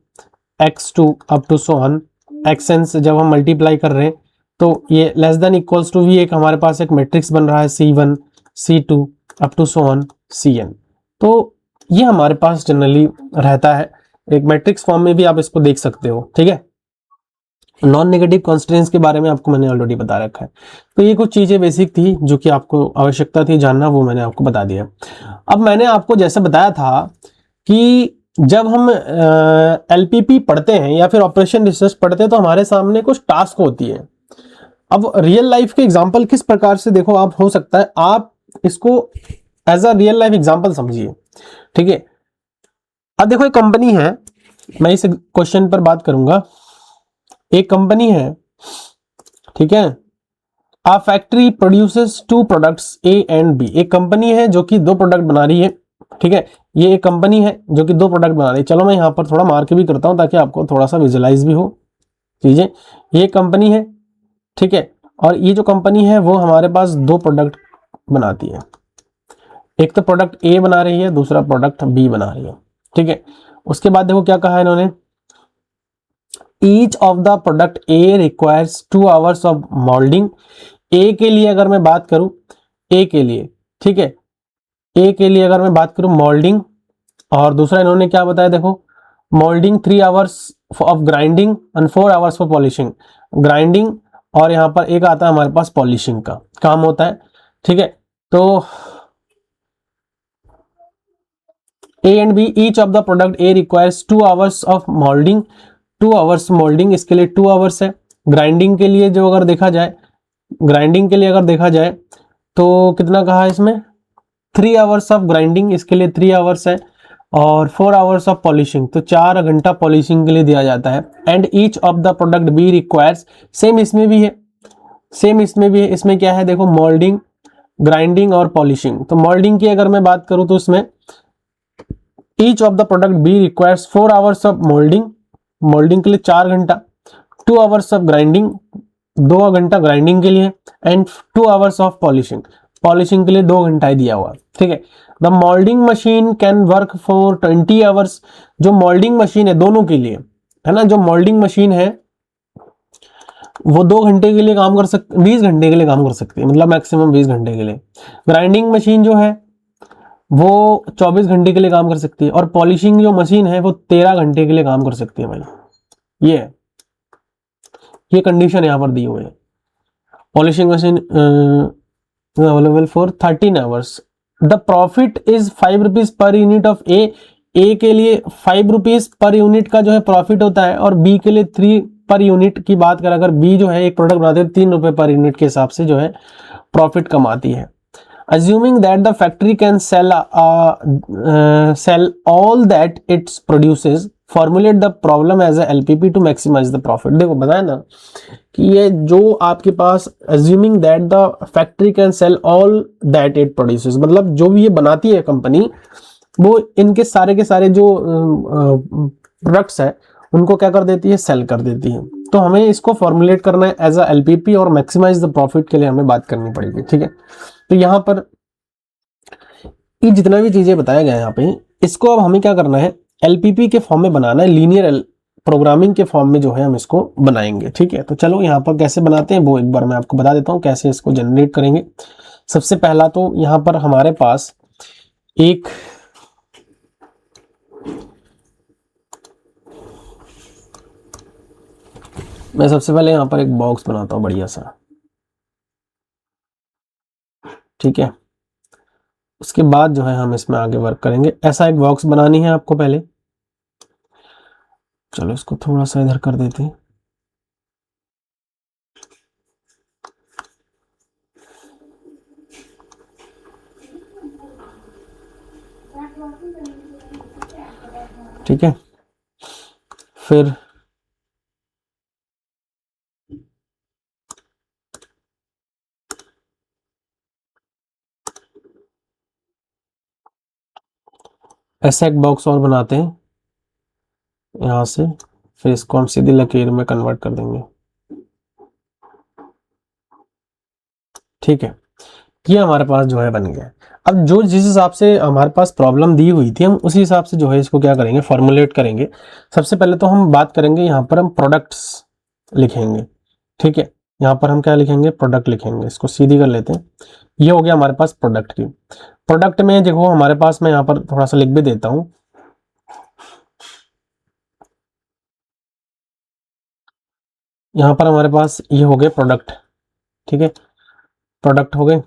x2 up to so on xn से जब हम मल्टीप्लाई कर रहे हैं, तो ये लेस देन इक्वल्स टू भी एक हमारे पास एक मैट्रिक्स बन रहा है C1 C2 up to so on Cn। तो ये हमारे पास जनरली रहता है, एक मैट्रिक्स फॉर्म में भी आप इसको देख सकते हो। ठीक है, नॉन नेगेटिव कॉन्स्टिट्यूएंट्स के बारे में आपको मैंने ऑलरेडी बता रखा है। तो ये कुछ चीजें बेसिक थी जो कि आपको आवश्यकता थी जानना, वो मैंने आपको बता दिया। अब मैंने आपको जैसे बताया था कि जब हम एलपीपी पढ़ते हैं या फिर ऑपरेशन रिसर्च पढ़ते हैं तो हमारे सामने कुछ टास्क होती है। अब रियल लाइफ के एग्जांपल किस प्रकार से, देखो आप हो सकता है आप इसको as a real life example समझिए, ठीक है। अब देखो एक कंपनी है, मैं इस क्वेश्चन पर बात करूंगा। एक कंपनी है, ठीक है। A factory produces two products A and B. एक कंपनी है जो कि दो प्रोडक्ट बना रही है, ठीक है। ये एक कंपनी है जो कि दो प्रोडक्ट बना रही है। चलो मैं यहाँ पर थोड़ा मार्क भी करता हूँ ताकि आपको थोड़ा सा विजुलाइज भी हो चीजें। ये कंपनी है, ठीक है। और ये जो कंपनी है वो हमारे पास दो प्रोडक्ट बनाती है। एक तो प्रोडक्ट ए बना रही है, दूसरा प्रोडक्ट बी बना रही है, ठीक है। उसके बाद देखो क्या कहा है इन्होंने, each of the product A requires 2 hours of moulding. A के लिए अगर मैं बात करूं, ए के लिए, ठीक है, ए के लिए अगर मैं बात करूं मोल्डिंग, और दूसरा इन्होंने क्या बताया देखो, moulding 3 hours of grinding and 4 hours for polishing. Grinding और यहाँ पर एक आता है हमारे पास पॉलिशिंग का काम होता है, ठीक है। तो A and B, each of the product A requires 2 hours of moulding, 2 hours moulding, इसके लिए 2 आवर्स है। ग्राइंडिंग के लिए जो अगर देखा जाए, ग्राइंडिंग के लिए अगर देखा जाए तो कितना कहा है इसमें, 3 आवर्स ऑफ ग्राइंडिंग, इसके लिए 3 आवर्स है। और 4 आवर्स ऑफ पॉलिशिंग, तो 4 घंटा पॉलिशिंग के लिए दिया जाता है। And each of the product B requires, same इसमें भी है, सेम इसमें भी है। इसमें क्या है देखो, मोल्डिंग, ग्राइंडिंग और पॉलिशिंग। तो मोल्डिंग की अगर मैं बात करूं तो इसमें each of the product B requires 4 hours of moulding, moulding के लिए 4 घंटा, 2 आवर्स ऑफ ग्राइंडिंग, 2 घंटा ग्राइंडिंग के लिए, and 2 hours of polishing, polishing के लिए 2 घंटा ही दिया हुआ, ठीक है। The moulding machine can work for 20 hours. जो मोल्डिंग मशीन है दोनों के लिए, है ना, जो मोल्डिंग मशीन है वो 2 घंटे के लिए काम कर सकती, 20 घंटे के लिए काम कर सकती है, मतलब मैक्सिमम 20 घंटे के लिए। ग्राइंडिंग मशीन जो है वो 24 घंटे के लिए काम कर सकती है, और पॉलिशिंग जो मशीन है वो 13 घंटे के लिए काम कर सकती है भाई। ये है, ये कंडीशन यहाँ पर दी हुई है। Polishing machine available for 13 hours. The profit is 5 rupees per unit of A. A के लिए 5 रुपीज पर यूनिट का जो है प्रॉफिट होता है, और बी के लिए 3 पर यूनिट की बात करें, अगर बी जो है एक प्रोडक्ट बनाते हैं 3 रुपए पर यूनिट के हिसाब से जो है प्रॉफिट कमाती है। Assuming that the factory can sell all that it produces, formulate the problem as a LPP to maximize the profit। देखो बताया ना कि ये जो आपके पास assuming that the factory can sell all that it produces, मतलब जो भी ये बनाती है कंपनी, वो इनके सारे के सारे जो प्रोडक्ट्स है उनको क्या कर देती है, सेल कर देती है। तो हमें इसको फॉर्मुलेट करना है एज अ एलपीपी, और मैक्सिमाइज द प्रॉफिट के लिए हमें बात करनी पड़ेगी, ठीक है। तो यहाँ पर ये जितना भी चीजें बताया गया है यहाँ पे, इसको अब हमें क्या करना है, एलपीपी के फॉर्म में बनाना है, लीनियर प्रोग्रामिंग के फॉर्म में जो है हम इसको बनाएंगे, ठीक है। तो चलो यहाँ पर कैसे बनाते हैं वो एक बार मैं आपको बता देता हूँ, कैसे इसको जनरेट करेंगे। सबसे पहला तो यहाँ पर हमारे पास एक मैं सबसे पहले यहाँ पर एक बॉक्स बनाता हूँ बढ़िया सा, ठीक है। उसके बाद जो है हम इसमें आगे वर्क करेंगे। ऐसा एक बॉक्स बनानी है आपको पहले। चलो इसको थोड़ा सा इधर कर देते हैं। ठीक है, फिर ऐसा एक बॉक्स और बनाते हैं यहाँ से, फिर इसको हम सीधी लकीर में कन्वर्ट कर देंगे, ठीक है। ये हमारे पास जो है बन गया। अब जो जिस हिसाब से हमारे पास प्रॉब्लम दी हुई थी हम उसी हिसाब से जो है इसको क्या करेंगे, फॉर्मुलेट करेंगे। सबसे पहले तो हम बात करेंगे, यहाँ पर हम प्रोडक्ट्स लिखेंगे, ठीक है। यहाँ पर हम क्या लिखेंगे, प्रोडक्ट लिखेंगे। इसको सीधी कर लेते हैं। ये हो गया हमारे पास प्रोडक्ट की। प्रोडक्ट में देखो हमारे पास, मैं यहाँ पर थोड़ा सा लिख भी देता हूँ, यहाँ पर हमारे पास ये हो गए प्रोडक्ट, ठीक है, प्रोडक्ट हो गए।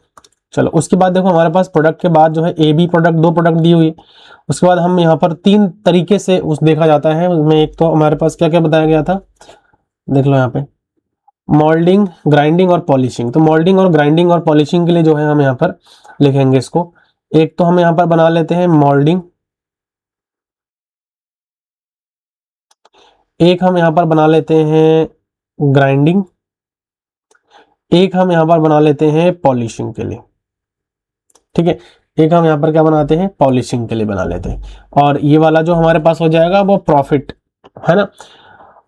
चलो उसके बाद देखो हमारे पास प्रोडक्ट के बाद जो है ए बी प्रोडक्ट, दो प्रोडक्ट दी हुई। उसके बाद हम यहाँ पर तीन तरीके से उस देखा जाता है उसमें। एक तो हमारे पास क्या क्या बताया गया था, देख लो यहाँ पे, मोल्डिंग, ग्राइंडिंग और पॉलिशिंग। तो मोल्डिंग और ग्राइंडिंग और पॉलिशिंग के लिए जो है हम यहाँ पर लिखेंगे इसको। एक तो हम यहाँ पर बना लेते हैं मोल्डिंग, एक हम यहाँ पर बना लेते हैं ग्राइंडिंग, एक हम यहाँ पर बना लेते हैं पॉलिशिंग के लिए, ठीक है। एक हम यहाँ पर क्या बनाते हैं, पॉलिशिंग के लिए बना लेते हैं। और ये वाला जो हमारे पास हो जाएगा वो प्रॉफिट है ना,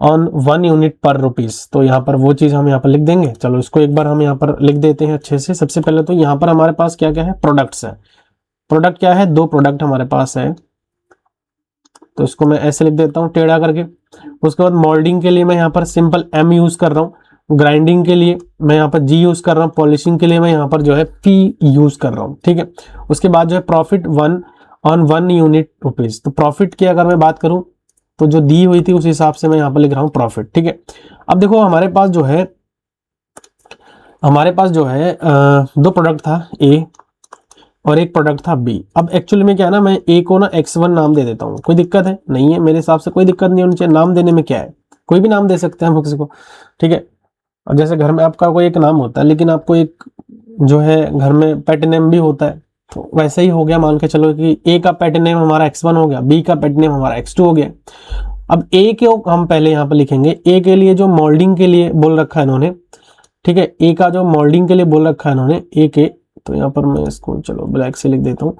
ऑन 1 यूनिट पर रुपीज। तो यहाँ पर वो चीज हम यहाँ पर लिख देंगे। चलो इसको एक बार हम यहाँ पर लिख देते हैं अच्छे से। सबसे पहले तो यहाँ पर हमारे पास क्या क्या है, प्रोडक्ट्स है। प्रोडक्ट क्या है, दो प्रोडक्ट हमारे पास है, तो इसको मैं ऐसे लिख देता हूँ टेढ़ा करके। उसके बाद मोल्डिंग के लिए मैं यहाँ पर सिंपल एम यूज कर रहा हूँ, ग्राइंडिंग के लिए मैं यहाँ पर जी यूज कर रहा हूँ, पॉलिशिंग के लिए मैं यहाँ पर जो है पी यूज कर रहा हूँ, ठीक है। उसके बाद जो है प्रॉफिट 1 ऑन 1 यूनिट रुपीज। तो प्रॉफिट की अगर मैं बात करूँ तो जो दी हुई थी उस हिसाब से मैं यहाँ पर लिख रहा हूँ प्रॉफिट, ठीक है। अब देखो हमारे पास जो है दो प्रोडक्ट था, ए और एक प्रोडक्ट था बी। अब एक्चुअली में क्या है ना, मैं ए को ना x1 नाम दे देता हूँ। कोई दिक्कत है नहीं है, मेरे हिसाब से कोई दिक्कत नहीं होनी चाहिए। नाम देने में क्या है, कोई भी नाम दे सकते हैं हम किसी को, ठीक है। और जैसे घर में आपका कोई एक नाम होता है, लेकिन आपको एक जो है घर में पेट नेम भी होता है, तो वैसे ही हो गया। मान के चलो कि ए का पेट नेम हमारा x1 हो गया, बी का पेट नेम हमारा x2 हो गया। अब ए के हम पहले यहाँ पर लिखेंगे, ए के लिए जो मोल्डिंग के लिए बोल रखा है इन्होंने, ठीक है। ए का जो मोल्डिंग के लिए बोल रखा है इन्होंने, ए के, तो यहाँ पर मैं इसको चलो ब्लैक से लिख देता हूँ।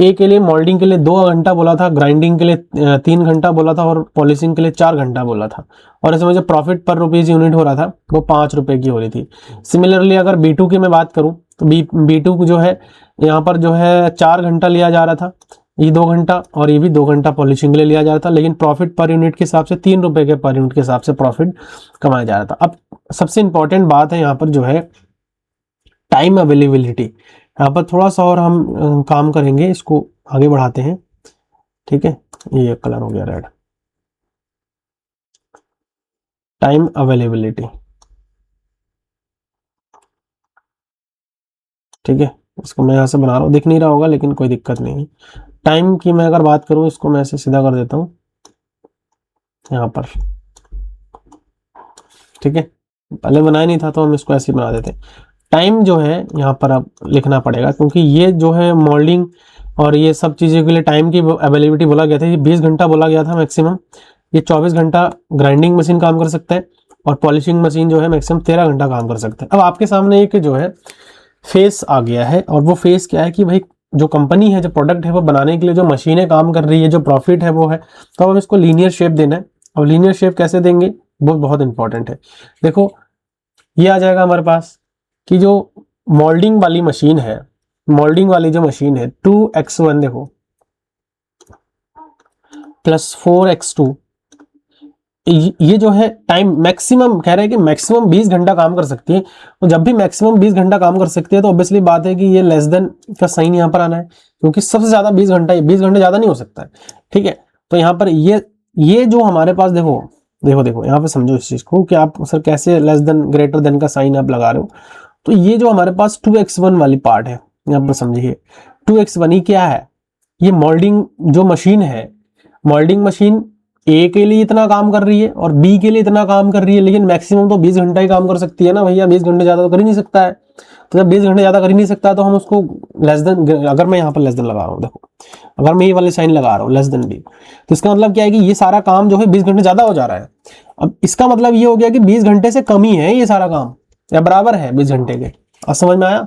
ए के लिए मोल्डिंग के लिए 2 घंटा बोला था, ग्राइंडिंग के लिए 3 घंटा बोला था, और पॉलिशिंग के लिए 4 घंटा बोला था। और इसमें जो प्रॉफिट पर रुपीज यूनिट हो रहा था वो 5 रुपए की हो रही थी। सिमिलरली अगर B2 की मैं बात करूँ तो B2 जो है यहाँ पर जो है 4 घंटा लिया जा रहा था, ये 2 घंटा, और ये भी 2 घंटा पॉलिशिंग के लिए लिया जा रहा था। लेकिन प्रॉफिट पर यूनिट के हिसाब से 3 रुपए के पर यूनिट के हिसाब से प्रॉफिट कमाया जा रहा था। अब सबसे इंपॉर्टेंट बात है यहाँ पर जो है टाइम अवेलेबिलिटी। यहाँ पर थोड़ा सा और हम काम करेंगे, इसको आगे बढ़ाते हैं, ठीक है। ये कलर हो गया रेड, टाइम अवेलेबिलिटी, ठीक है। इसको मैं यहाँ से बना रहा हूँ, दिख नहीं रहा होगा लेकिन कोई दिक्कत नहीं है। टाइम की मैं अगर बात करूँ, इसको मैं ऐसे सीधा कर देता हूँ यहाँ पर, ठीक है। पहले बनाया नहीं था तो हम इसको ऐसे ही बना देते हैं। टाइम जो है यहाँ पर अब लिखना पड़ेगा, क्योंकि ये जो है मोल्डिंग और ये सब चीज़ों के लिए टाइम की अवेलेबिलिटी बोला गया था, ये 20 घंटा बोला गया था मैक्सिमम। ये 24 घंटा ग्राइंडिंग मशीन काम कर सकता है, और पॉलिशिंग मशीन जो है मैक्सिमम 13 घंटा काम कर सकता है। अब आपके सामने एक जो है फेस आ गया है, और वो फेस क्या है कि भाई जो कंपनी है, जो प्रोडक्ट है वो बनाने के लिए जो मशीनें काम कर रही है, जो प्रॉफिट है वो है, तो अब हम इसको लीनियर शेप देना है। और लीनियर शेप कैसे देंगे वो बहुत इंपॉर्टेंट है। देखो ये आ जाएगा हमारे पास कि जो मोल्डिंग वाली मशीन है, मोल्डिंग वाली जो मशीन है 2x1 देखो प्लस 4x2, ये जो है टाइम मैक्सिमम कह रहे हैं कि मैक्सिमम 20 घंटा काम कर सकती है। तो जब भी मैक्सिमम 20 घंटा काम कर सकती है तो ऑब्वियसली बात है कि ये लेस देन का साइन यहाँ पर आना है, क्योंकि सबसे ज्यादा 20 घंटा, 20 घंटे ज्यादा नहीं हो सकता है, ठीक है। तो यहाँ पर ये जो हमारे पास देखो देखो देखो यहाँ पे समझो इस चीज को कि आप सर कैसे लेस देन ग्रेटर देन का साइन आप लगा रहे हो। तो ये जो हमारे पास 2x1 वाली पार्ट है, यहाँ पर समझिए 2x1 ही क्या है, ये मोल्डिंग जो मशीन है, मोल्डिंग मशीन ए के लिए इतना काम कर रही है और बी के लिए इतना काम कर रही है, लेकिन मैक्सिमम तो 20 घंटा ही काम कर सकती है ना भैया, 20 घंटे ज्यादा तो कर ही नहीं सकता है। तो जब 20 घंटे ज्यादा कर ही नहीं सकता तो हम उसको लेस देन, अगर मैं यहाँ पर लेस देन लगा रहा हूँ, देखो अगर मैं ये वाले साइन लगा रहा हूँ लेस देन बी, तो इसका मतलब क्या है कि ये सारा काम जो है 20 घंटे ज्यादा हो जा रहा है। अब इसका मतलब ये हो गया कि 20 घंटे से कम ही है ये सारा काम, या बराबर है 20 घंटे के। अब समझ में आया।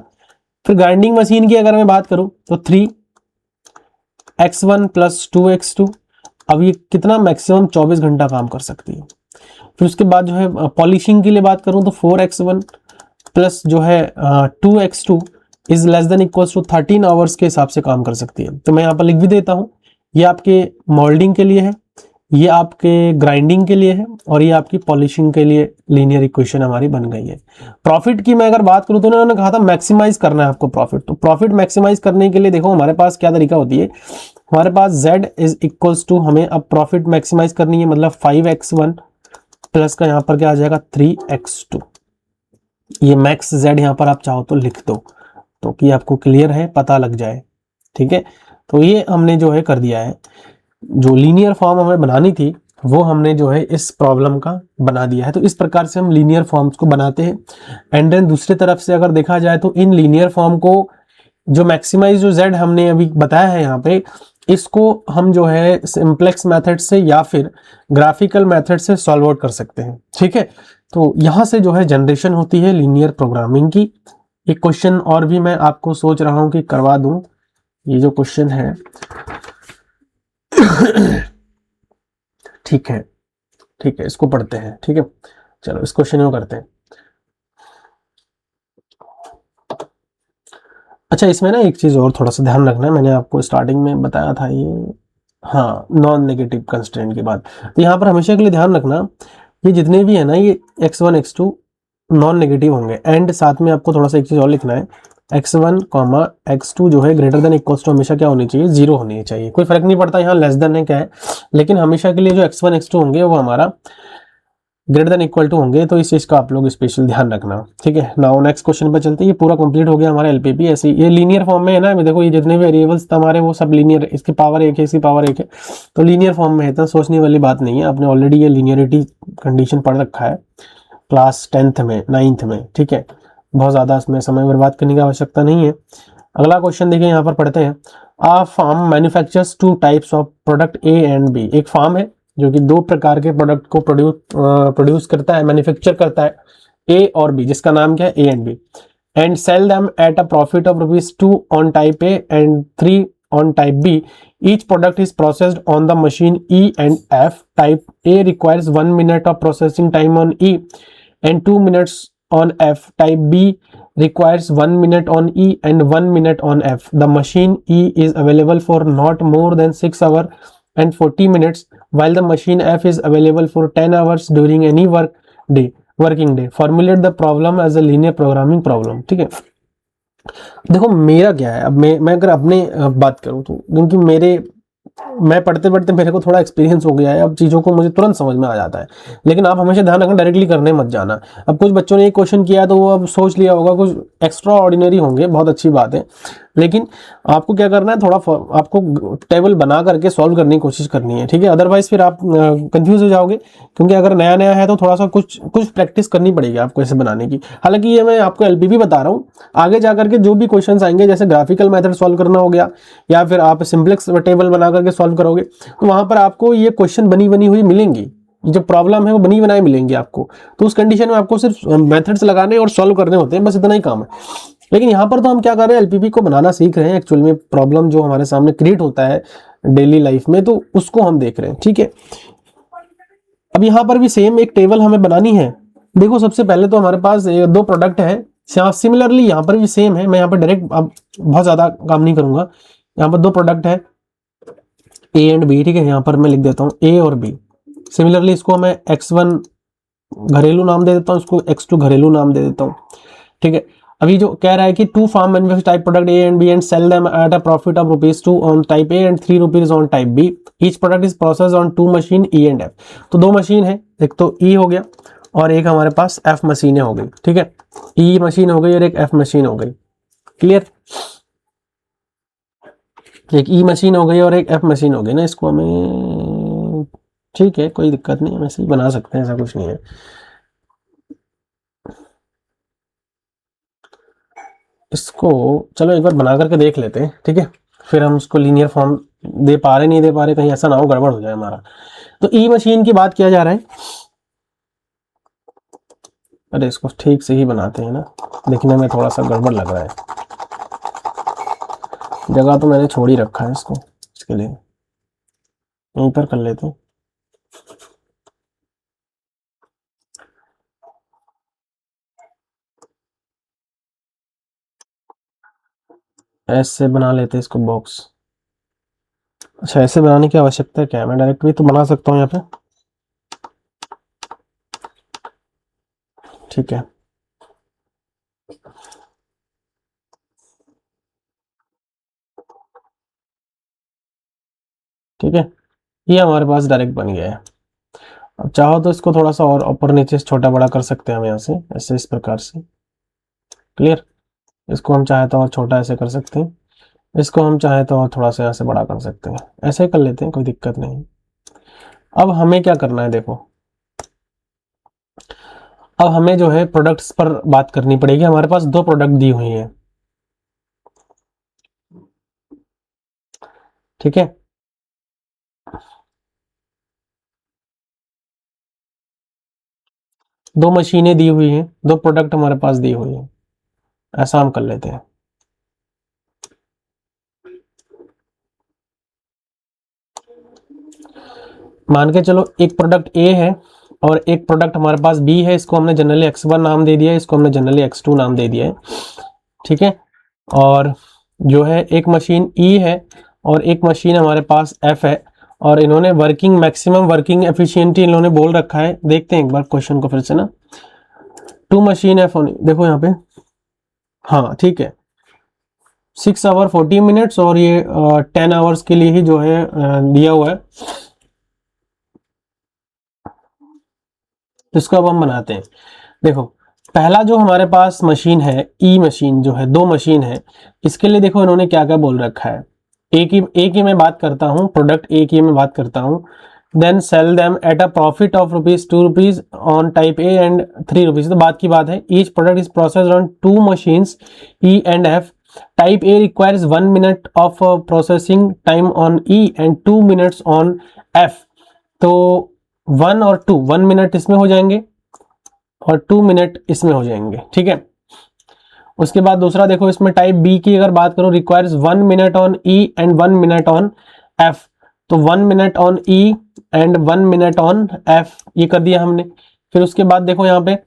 फिर ग्राइंडिंग मशीन की अगर मैं बात करूं तो 3x1 प्लस 2x2, अब ये कितना मैक्सिमम 24 घंटा काम कर सकती है। फिर उसके बाद जो है पॉलिशिंग के लिए बात करूं तो 4x1 प्लस जो है 2x2 is less than equals to 13 hours के हिसाब से काम कर सकती है। तो मैं यहाँ पर लिख भी देता हूँ, ये आपके मोल्डिंग के लिए है, ये आपके ग्राइंडिंग के लिए है, और ये आपकी पॉलिशिंग के लिए लीनियर इक्वेशन हमारी बन गई है। प्रॉफिट की मैं अगर बात करूं तो उन्होंने कहा था मैक्सिमाइज करना है आपको प्रॉफिट। तो प्रॉफिट मैक्सिमाइज करने के लिए देखो हमारे पास क्या तरीका होती है, हमारे पास z इज इक्वल्स टू, हमें अब प्रॉफिट मैक्सिमाइज करनी है, मतलब 5x1 प्लस का यहाँ पर क्या आ जाएगा 3x2। ये मैक्स z यहाँ पर आप चाहो तो लिख दो, तो कि आपको क्लियर है, पता लग जाए। ठीक है, तो ये हमने जो है कर दिया है। जो लीनियर फॉर्म हमें बनानी थी वो हमने जो है इस प्रॉब्लम का बना दिया है। तो इस प्रकार से हम लीनियर फॉर्म्स को बनाते हैं। एंड देन दूसरी तरफ से अगर देखा जाए तो इन लीनियर फॉर्म को जो मैक्सिमाइज जो z हमने अभी बताया है यहाँ पे, इसको हम जो है सिंप्लेक्स मेथड से या फिर ग्राफिकल मेथड से सॉल्व आउट कर सकते हैं। ठीक है, तो यहां से जो है जनरेशन होती है लीनियर प्रोग्रामिंग की। एक क्वेश्चन और भी मैं आपको सोच रहा हूं कि करवा दूं। ये जो क्वेश्चन है ठीक है, ठीक है, इसको पढ़ते हैं। ठीक है, चलो इस क्वेश्चन को करते हैं। अच्छा, इसमें ना एक चीज और थोड़ा सा ध्यान रखना है, मैंने आपको स्टार्टिंग में बताया था ये, हाँ, नॉन नेगेटिव कंस्ट्रेंट की बात। तो यहाँ पर हमेशा के लिए ध्यान रखना, ये जितने भी है ना, ये x1 x2 नॉन नेगेटिव होंगे। एंड साथ में आपको थोड़ा सा एक चीज और लिखना है, x1 कॉमा x2 जो है ग्रेटर देन इक्वल्स टू हमेशा क्या होनी चाहिए, 0 होनी चाहिए। कोई फर्क नहीं पड़ता यहाँ लेस देन है क्या है, लेकिन हमेशा के लिए जो x1 x2 होंगे वो हमारा ग्रेटर देन इक्वल टू होंगे। तो इस चीज का आप लोग स्पेशल ध्यान रखना। ठीक है, नाउ नेक्स्ट क्वेश्चन पे चलते हैं। ये पूरा कंप्लीट हो गया हमारा एलपीपी। ऐसे ये लीनियर फॉर्म में है ना, देखो ये जितने भी वेरिएबल्स हमारे वो सब लीनियर, इसकी पावर एक है, इसकी पावर एक है, तो लीनियर फॉर्म में है, तो सोचने वाली बात नहीं है। आपने ऑलरेडी ये लीनियरिटी कंडीशन पढ़ रखा है क्लास 10th में, 9th में। ठीक है, बहुत ज्यादा इसमें समय बर्बाद करने की आवश्यकता नहीं है। अगला क्वेश्चन देखिए, यहाँ पर पढ़ते हैं। A firm manufactures two types of product A and B. एक फार्म है जो कि दो प्रकार के प्रोडक्ट को प्रोड्यूस करता है, मैन्युफैक्चर करता है, ए और बी, जिसका नाम क्या है, A and B. And sell them at a profit of ₹2 on type A and 3 on type B. Each product is processed on the machine E and F. Type A requires 1 minute of processing time on E and 2 minutes on F. Type B requires 1 minute on E and 1 minute on F. The machine E is available for not more than 6 hours and 40 minutes, while the machine F is available for 10 hours during any working day. Formulate the problem as a linear programming problem. ठीक है, देखो मेरा क्या है, अब मैं अगर अपने बात करूं तो, क्योंकि मैं पढ़ते पढ़ते मेरे को थोड़ा एक्सपीरियंस हो गया है, अब चीज़ों को मुझे तुरंत समझ में आ जाता है। लेकिन आप हमेशा ध्यान रखना, डायरेक्टली करने मत जाना। अब कुछ बच्चों ने एक क्वेश्चन किया तो वो अब सोच लिया होगा कुछ एक्स्ट्रा ऑर्डिनरी होंगे, बहुत अच्छी बात है, लेकिन आपको क्या करना है, थोड़ा आपको टेबल बना करके सॉल्व करने की कोशिश करनी है। ठीक है, अदरवाइज फिर आप कंफ्यूज हो जाओगे, क्योंकि अगर नया नया है तो थोड़ा सा कुछ प्रैक्टिस करनी पड़ेगी आपको ऐसे बनाने की। हालांकि ये मैं आपको एलपीपी बता रहा हूँ, आगे जाकर के जो भी क्वेश्चन आएंगे, जैसे ग्राफिकल मेथड सॉल्व करना हो गया, या फिर आप सिंप्लेक्स टेबल बना करके सॉल्व करोगे, तो वहां पर आपको ये क्वेश्चन बनी बनी हुई मिलेंगी, जो प्रॉब्लम है वो बनी बनाई मिलेंगी आपको। तो उस कंडीशन में आपको सिर्फ मेथड्स लगाने और सॉल्व करने होते हैं, बस इतना ही काम है। लेकिन यहाँ पर तो हम क्या कर रहे हैं, एलपीपी को बनाना सीख रहे हैं एक्चुअल में। प्रॉब्लम जो हमारे सामने क्रिएट होता है डेली लाइफ में, तो उसको हम देख रहे हैं। ठीक है, अब यहाँ पर भी सेम एक टेबल हमें बनानी है। देखो सबसे पहले तो हमारे पास दो प्रोडक्ट है, सिमिलरली यहाँ पर भी सेम है। मैं यहाँ पर डायरेक्ट अब बहुत ज्यादा काम नहीं करूंगा। यहाँ पर दो प्रोडक्ट है ए एंड बी। ठीक है, यहाँ पर मैं लिख देता हूँ ए और बी। सिमिलरली इसको मैं x1 घरेलू नाम दे देता हूँ, इसको x2 घरेलू नाम दे देता हूँ। ठीक है, अभी जो कह रहा है कि to firm manufacture type product A and B and sell them at a profit of ₹2 on type A and ₹3 on type B. Each product is processed on 2 machine E and F. तो दो मशीन है, एक तो ई हो गया और एक हमारे पास एफ मशीनें हो गई। ठीक है, ई मशीन हो गई और एक एफ मशीन हो गई। क्लियर, एक ई मशीन हो गई और एक एफ मशीन हो गई ना, इसको हमें, ठीक है, कोई दिक्कत नहीं है, वैसे ही बना सकते हैं, ऐसा कुछ नहीं है। इसको चलो एक बार बना करके देख लेते हैं। ठीक है, फिर हम उसको लीनियर फॉर्म दे पा रहे नहीं दे पा रहे, कहीं ऐसा ना हो गड़बड़ हो जाए हमारा। तो ई मशीन की बात किया जा रहा है। अरे इसको ठीक से ही बनाते हैं ना, देखने में थोड़ा सा गड़बड़ लग रहा है। जगह तो मैंने छोड़ ही रखा है इसको, इसके लिए यहीं पर कर लेते हैं। ऐसे बना लेते हैं इसको बॉक्स। अच्छा, ऐसे बनाने की आवश्यकता क्या है, मैं डायरेक्ट भी तो बना सकता हूँ यहाँ पे। ठीक है, ठीक है, ये हमारे पास डायरेक्ट बन गया है। अब चाहो तो इसको थोड़ा सा और ऊपर नीचे से छोटा बड़ा कर सकते हैं हम यहाँ से, ऐसे इस प्रकार से। क्लियर। इसको हम चाहे तो और छोटा ऐसे कर सकते हैं, इसको हम चाहे तो और थोड़ा सा यहाँ से बड़ा कर सकते हैं, ऐसे कर लेते हैं, कोई दिक्कत नहीं। अब हमें क्या करना है, देखो अब हमें जो है प्रोडक्ट्स पर बात करनी पड़ेगी। हमारे पास दो प्रोडक्ट दी हुई हैं, ठीक है। दो मशीनें दी हुई हैं, दो प्रोडक्ट हमारे पास दी हुई हैं, ऐसा हम कर लेते हैं। मान के चलो एक प्रोडक्ट ए है और एक प्रोडक्ट हमारे पास बी है, इसको हमने जनरली x1 नाम दे दिया है, इसको हमने जनरली x2 नाम दे दिया है, ठीक है। और जो है एक मशीन ई है और एक मशीन हमारे पास एफ है, और इन्होंने वर्किंग मैक्सिमम वर्किंग एफिशिएंसी इन्होंने बोल रखा है। देखते हैं एक बार क्वेश्चन को फिर से ना। टू मशीन एफ, देखो यहाँ पे, हाँ ठीक है, 6 आवर 40 मिनट्स और ये 10 आवर्स के लिए ही जो है दिया हुआ है। इसको अब हम बनाते हैं। देखो पहला जो हमारे पास मशीन है, ई मशीन जो है, दो मशीन है, इसके लिए देखो इन्होंने क्या क्या बोल रखा है। एक ही मैं बात करता हूँ, प्रोडक्ट एक ही मैं बात करता हूँ। Then sell them at a profit of ₹2 on type A and ₹3। तो बात की बात है, each product is processed on two machines E and F. Type A requires 1 minute of processing time on E and 2 minutes on F. तो 1 मिनट इसमें हो जाएंगे और 2 मिनट इसमें हो जाएंगे, ठीक है। उसके बाद दूसरा देखो, इसमें टाइप बी की अगर बात करूं, requires 1 minute on E and 1 minute on F. तो 1 minute on E and 1 minute on F, ये कर दिया हमने। फिर उसके बाद देखो यहाँ पे,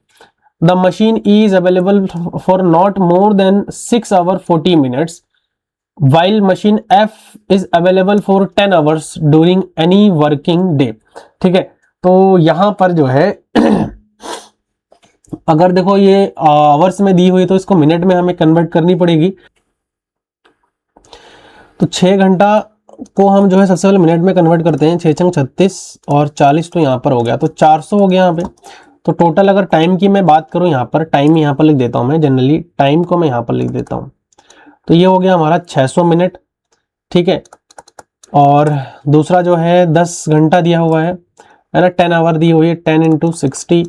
the machine E is available for not more than 6 hour 40 minutes while machine F is available for 10 hours during any working day, ठीक है। तो यहां पर जो है अगर देखो ये आवर्स में दी हुई तो इसको मिनट में हमें कन्वर्ट करनी पड़ेगी। तो 6 घंटा को हम जो है सबसे पहले मिनट में कन्वर्ट करते हैं। 6×36 और 40 तो यहाँ पर हो गया, तो 400 हो गया यहाँ पे। तो टोटल अगर टाइम की मैं बात करूँ, यहाँ पर टाइम यहाँ पर लिख देता हूँ मैं, जनरली टाइम को मैं यहाँ पर लिख देता हूँ। तो ये हो गया हमारा 600 मिनट, ठीक है। और दूसरा जो है 10 घंटा दिया हुआ है ना, 10 आवर दी हुई है, 10×60,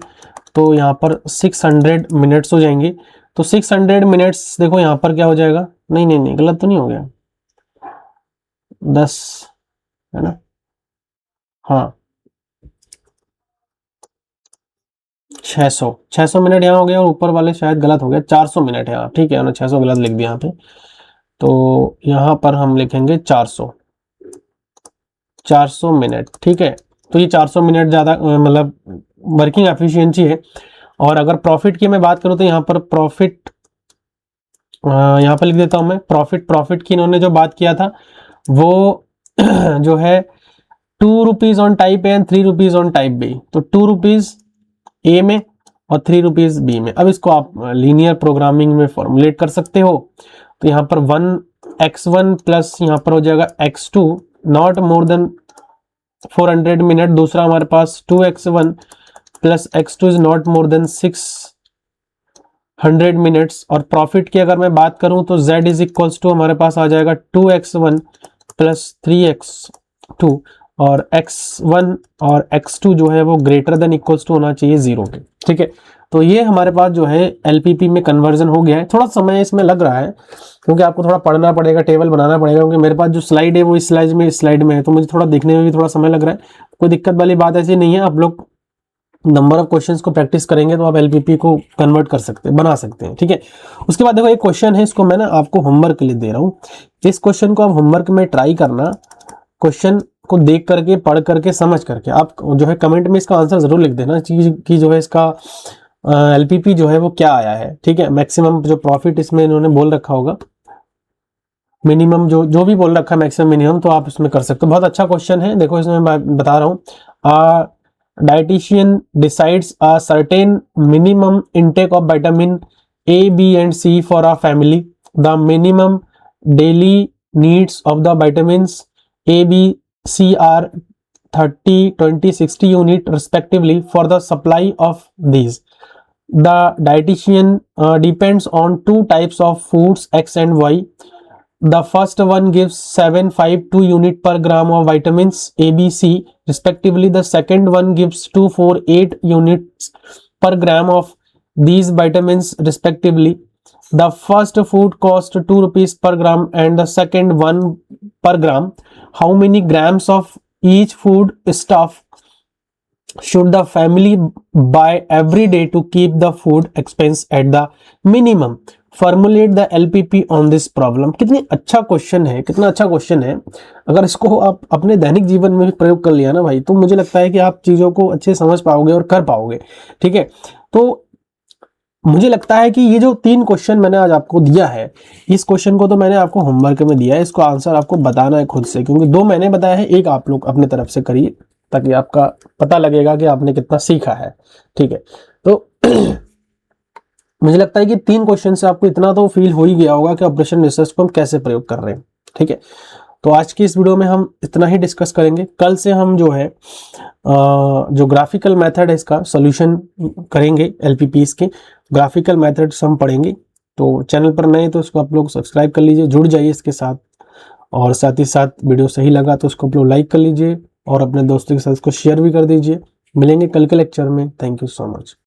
तो यहाँ पर 600 मिनट्स हो जाएंगे। तो 600 मिनट्स देखो यहाँ पर क्या हो जाएगा, नहीं नहीं नहीं गलत तो नहीं हो गया, 10 है ना, हाँ 600 मिनट यहाँ हो गया, और ऊपर वाले शायद गलत हो गया, 400 मिनट है, हाँ ठीक है, उन्होंने 600 गलत लिख दिया यहाँ पे। तो यहाँ पर हम लिखेंगे 400 मिनट, ठीक है। तो ये 400 मिनट ज़्यादा मतलब वर्किंग एफिशिएंसी है। और अगर प्रॉफिट की मैं बात करूँ तो यहाँ पर प्रॉफिट यहाँ पर लिख देता हूँ मैं, प्रॉफिट की इन्होंने जो बात किया था वो जो है ₹2 on type A and ₹3 on type B. तो ₹2 ए में और ₹3 बी में। अब इसको आप लीनियर प्रोग्रामिंग में फॉर्मुलेट कर सकते हो। तो यहाँ पर 1x1 प्लस यहाँ पर हो जाएगा x2 not more then 400 minute. दूसरा हमारे पास 2x1 plus x2 is not more then 600 minutes. और प्रॉफिट की अगर मैं बात करूं तो z इज इक्वल्स टू हमारे पास आ जाएगा 2x1 प्लस 3x2, और x1 और x2 जो है वो ग्रेटर देन इक्वल्स टू होना चाहिए 0 के, ठीक है। तो ये हमारे पास जो है LPP में कन्वर्जन हो गया है। थोड़ा समय इसमें लग रहा है क्योंकि आपको थोड़ा पढ़ना पड़ेगा, टेबल बनाना पड़ेगा, क्योंकि मेरे पास जो स्लाइड है वो इस स्लाइड में है, तो मुझे थोड़ा देखने में भी थोड़ा समय लग रहा है। कोई दिक्कत वाली बात ऐसी नहीं है, आप लोग नंबर ऑफ क्वेश्चंस को प्रैक्टिस करेंगे तो आप LPP को कन्वर्ट कर सकते हैं, बना सकते हैं, ठीक है। उसके बाद देखो एक क्वेश्चन है, इसको मैं ना आपको होमवर्क के लिए दे रहा हूँ। इस क्वेश्चन को आप होमवर्क में ट्राई करना, क्वेश्चन को देख करके, पढ़ करके, समझ करके आप जो है कमेंट में इसका आंसर जरूर लिख देना चीज की जो है इसका LPP जो है वो क्या आया है, ठीक है। मैक्सिमम जो प्रॉफिट इसमें इन्होंने बोल रखा होगा, मिनिमम जो भी बोल रखा है मैक्सिमम मिनिमम, तो आप इसमें कर सकते हो। बहुत अच्छा क्वेश्चन है, देखो इसमें मैं बता रहा हूँ। dietitian decides a certain minimum intake of vitamin A, B and C for a family. The minimum daily needs of the vitamins A, B, C are 30, 20, 60 unit respectively for the supply of these. The dietitian depends on two types of foods X and Y. The first one gives 752 unit per gram of vitamins A, B, C respectively. The second one gives 248 units per gram of these vitamins respectively. The first food cost 2 rupees per gram and the second 1 per gram. How many grams of each food stuff should the family buy every day to keep the food expense at the minimum? Formulate the LPP on this problem. कितनी अच्छा क्वेश्चन है, कितना अच्छा क्वेश्चन है। अगर इसको आप अपने दैनिक जीवन में भी प्रयोग कर लिया ना भाई, तो मुझे लगता है कि आप चीज़ों को अच्छे समझ पाओगे और कर पाओगे। ठीक है, तो मुझे लगता है कि ये जो 3 क्वेश्चन मैंने आज आपको दिया है, इस क्वेश्चन को तो मैंने आपको होमवर्क में दिया है, इसको आंसर आपको बताना है खुद से, क्योंकि 2 मैंने बताया है, 1 आप लोग अपने तरफ से करिए ताकि आपका पता लगेगा कि आपने कितना सीखा है। ठीक है, तो मुझे लगता है कि 3 क्वेश्चन से आपको इतना तो फील हो ही गया होगा कि ऑपरेशन रिसर्च को हम कैसे प्रयोग कर रहे हैं। ठीक है, तो आज की इस वीडियो में हम इतना ही डिस्कस करेंगे। कल से हम जो है जो ग्राफिकल मेथड है इसका सॉल्यूशन करेंगे, LPPs के ग्राफिकल मेथड्स हम पढ़ेंगे। तो चैनल पर नए तो इसको आप लोग सब्सक्राइब कर लीजिए, जुड़ जाइए इसके साथ, और साथ ही साथ वीडियो सही लगा तो उसको आप लोग लाइक कर लीजिए और अपने दोस्तों के साथ इसको शेयर भी कर दीजिए। मिलेंगे कल के लेक्चर में। Thank you so much.